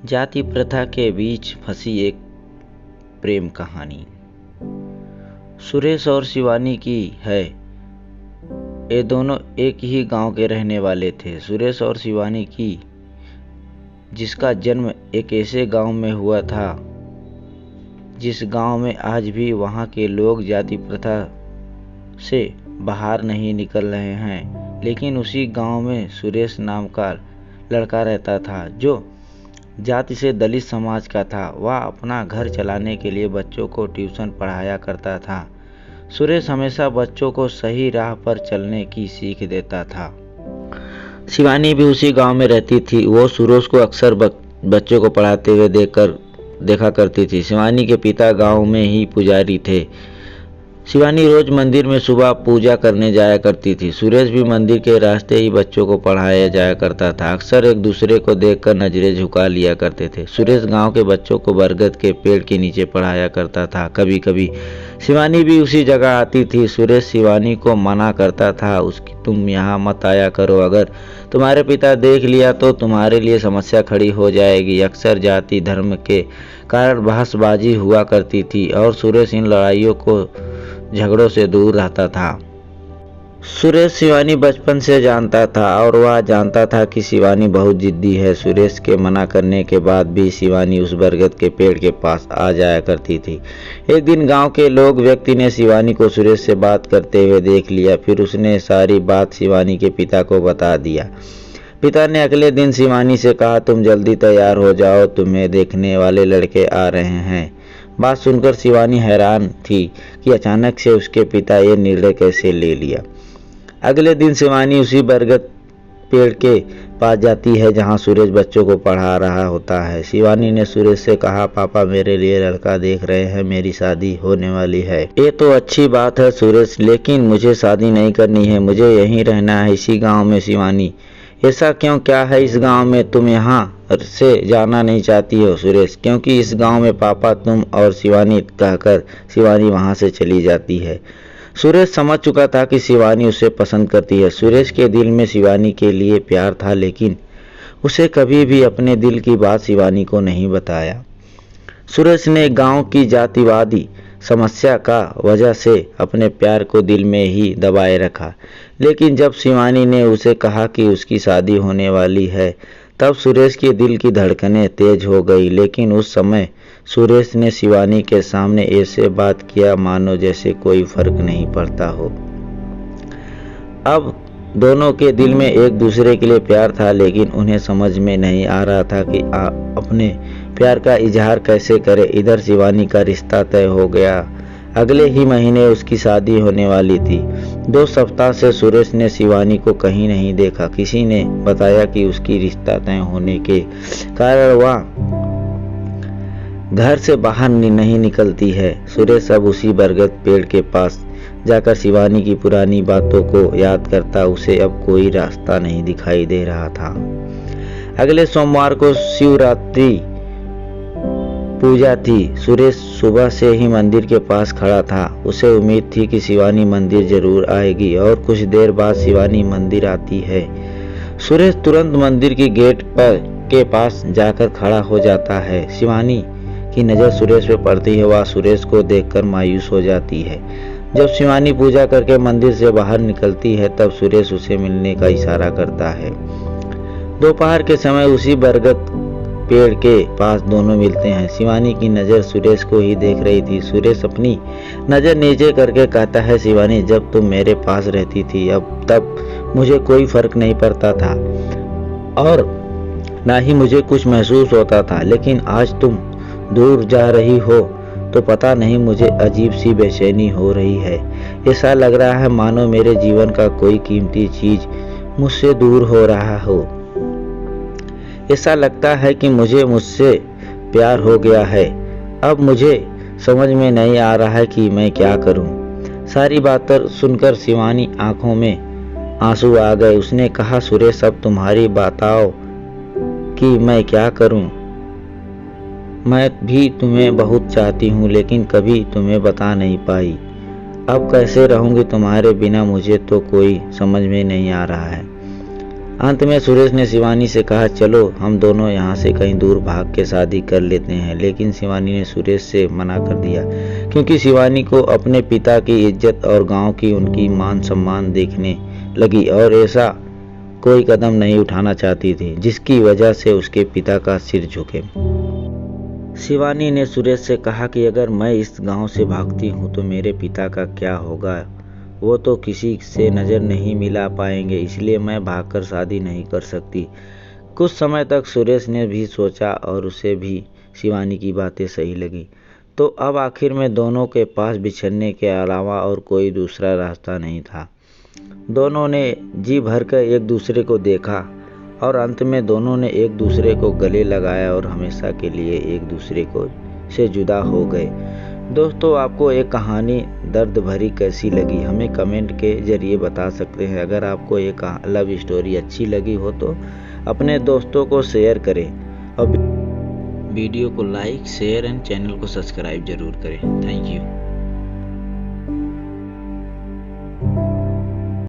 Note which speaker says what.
Speaker 1: जाति प्रथा के बीच फंसी एक प्रेम कहानी सुरेश और शिवानी की है। ये दोनों एक ही गांव के रहने वाले थे। सुरेश और शिवानी की जिसका जन्म एक ऐसे गांव में हुआ था जिस गांव में आज भी वहां के लोग जाति प्रथा से बाहर नहीं निकल रहे हैं, लेकिन उसी गांव में सुरेश नाम का लड़का रहता था जो जाति से दलित समाज का था। वह अपना घर चलाने के लिए बच्चों को ट्यूशन पढ़ाया करता था। सुरेश हमेशा बच्चों को सही राह पर चलने की सीख देता था। शिवानी भी उसी गांव में रहती थी। वो सुरेश को अक्सर बच्चों को पढ़ाते हुए देखा करती थी। शिवानी के पिता गांव में ही पुजारी थे। शिवानी रोज मंदिर में सुबह पूजा करने जाया करती थी। सुरेश भी मंदिर के रास्ते ही बच्चों को पढ़ाया जाया करता था। अक्सर एक दूसरे को देखकर नजरें झुका लिया करते थे। सुरेश गांव के बच्चों को बरगद के पेड़ के नीचे पढ़ाया करता था। कभी कभी शिवानी भी उसी जगह आती थी। सुरेश शिवानी को मना करता था, उसकी तुम यहाँ मत आया करो, अगर तुम्हारे पिता देख लिया तो तुम्हारे लिए समस्या खड़ी हो जाएगी। अक्सर जाति धर्म के कारण बहसबाजी हुआ करती थी और सुरेश इन लड़ाइयों को झगड़ों से दूर रहता था। सुरेश शिवानी बचपन से जानता था और वह जानता था कि शिवानी बहुत जिद्दी है। सुरेश के मना करने के बाद भी शिवानी उस बरगद के पेड़ के पास आ जाया करती थी। एक दिन गांव के व्यक्ति ने शिवानी को सुरेश से बात करते हुए देख लिया। फिर उसने सारी बात शिवानी के पिता को बता दिया। पिता ने अगले दिन शिवानी से कहा, तुम जल्दी तैयार हो जाओ, तुम्हें देखने वाले लड़के आ रहे हैं। बात सुनकर शिवानी हैरान थी कि अचानक से उसके पिता ये निर्णय कैसे ले लिया। अगले दिन शिवानी उसी बरगद पेड़ के पास जाती है जहां सुरेश बच्चों को पढ़ा रहा होता है। शिवानी ने सुरेश से कहा, पापा मेरे लिए लड़का देख रहे हैं, मेरी शादी होने वाली है। ये तो अच्छी बात है सुरेश, लेकिन मुझे शादी नहीं करनी है, मुझे यहीं रहना है, इसी गाँव में। शिवानी, ऐसा क्यों, क्या है इस गांव में, तुम यहाँ से जाना नहीं चाहती हो? सुरेश, क्योंकि इस गांव में पापा, तुम और शिवानी कहकर शिवानी वहां से चली जाती है। सुरेश समझ चुका था कि शिवानी उसे पसंद करती है। सुरेश के दिल में शिवानी के लिए प्यार था, लेकिन उसे कभी भी अपने दिल की बात शिवानी को नहीं बताया। सुरेश ने गांव की जातिवादी समस्या का वजह से अपने प्यार को दिल में ही दबाए रखा, लेकिन जब शिवानी ने उसे कहा कि उसकी शादी होने वाली है, तब सुरेश के दिल की धड़कनें तेज हो गई। लेकिन उस समय सुरेश ने शिवानी के सामने ऐसे बात किया मानो जैसे कोई फर्क नहीं पड़ता हो। अब दोनों के दिल में एक दूसरे के लिए प्यार था, लेकिन उन्हें समझ में नहीं आ रहा था कि अपने प्यार का इजहार कैसे करे। इधर शिवानी का रिश्ता तय हो गया। अगले ही महीने उसकी शादी होने वाली थी। 2 सप्ताह से सुरेश ने शिवानी को कहीं नहीं देखा। किसी ने बताया कि उसकी रिश्ता तय होने के कारण वह घर से बाहर नहीं निकलती है। सुरेश अब उसी बरगद पेड़ के पास जाकर शिवानी की पुरानी बातों को याद करता। उसे अब कोई रास्ता नहीं दिखाई दे रहा था। अगले सोमवार को शिवरात्रि पूजा थी। सुरेश सुबह से ही मंदिर के पास खड़ा था। उसे उम्मीद थी कि शिवानी मंदिर जरूर आएगी और कुछ देर बाद शिवानी मंदिर आती है। सुरेश तुरंत मंदिर की गेट के पास जाकर खड़ा हो जाता है। शिवानी की नज़र सुरेश पे पड़ती है। वह सुरेश को देखकर मायूस हो जाती है। जब शिवानी पूजा करके मंदिर से बाहर निकलती है, तब सुरेश उसे मिलने का इशारा करता है। दोपहर के समय उसी बरगद पेड़ के पास दोनों मिलते हैं। शिवानी की नज़र सुरेश को ही देख रही थी। सुरेश अपनी नज़र नीचे करके कहता है, शिवानी, जब तुम मेरे पास रहती थी तब मुझे कोई फर्क नहीं पड़ता था और ना ही मुझे कुछ महसूस होता था, लेकिन आज तुम दूर जा रही हो तो पता नहीं, मुझे अजीब सी बेचैनी हो रही है। ऐसा लग रहा है मानो मेरे जीवन का कोई कीमती चीज मुझसे दूर हो रहा हो। ऐसा लगता है कि मुझसे प्यार हो गया है। अब मुझे समझ में नहीं आ रहा है कि मैं क्या करूं। सारी बातें सुनकर शिवानी आंखों में आंसू आ गए। उसने कहा, सुरेश, अब तुम्हारी बताओ कि मैं क्या करूं। मैं भी तुम्हें बहुत चाहती हूँ, लेकिन कभी तुम्हें बता नहीं पाई। अब कैसे रहूंगी तुम्हारे बिना, मुझे तो कोई समझ में नहीं आ रहा है। अंत में सुरेश ने शिवानी से कहा, चलो हम दोनों यहाँ से कहीं दूर भाग के शादी कर लेते हैं। लेकिन शिवानी ने सुरेश से मना कर दिया, क्योंकि शिवानी को अपने पिता की इज्जत और गांव की उनकी मान सम्मान देखने लगी और ऐसा कोई कदम नहीं उठाना चाहती थी जिसकी वजह से उसके पिता का सिर झुके। शिवानी ने सुरेश से कहा कि अगर मैं इस गांव से भागती हूँ तो मेरे पिता का क्या होगा, वो तो किसी से नज़र नहीं मिला पाएंगे, इसलिए मैं भागकर शादी नहीं कर सकती। कुछ समय तक सुरेश ने भी सोचा और उसे भी शिवानी की बातें सही लगी। तो अब आखिर में दोनों के पास बिछड़ने के अलावा और कोई दूसरा रास्ता नहीं था। दोनों ने जी भरकर एक दूसरे को देखा और अंत में दोनों ने एक दूसरे को गले लगाया और हमेशा के लिए एक दूसरे को से जुदा हो गए। दोस्तों, आपको एक कहानी दर्द भरी कैसी लगी, हमें कमेंट के जरिए बता सकते हैं। अगर आपको एक लव स्टोरी अच्छी लगी हो तो अपने दोस्तों को शेयर करें और वीडियो को लाइक, शेयर एंड चैनल को सब्सक्राइब जरूर करें। Thank you.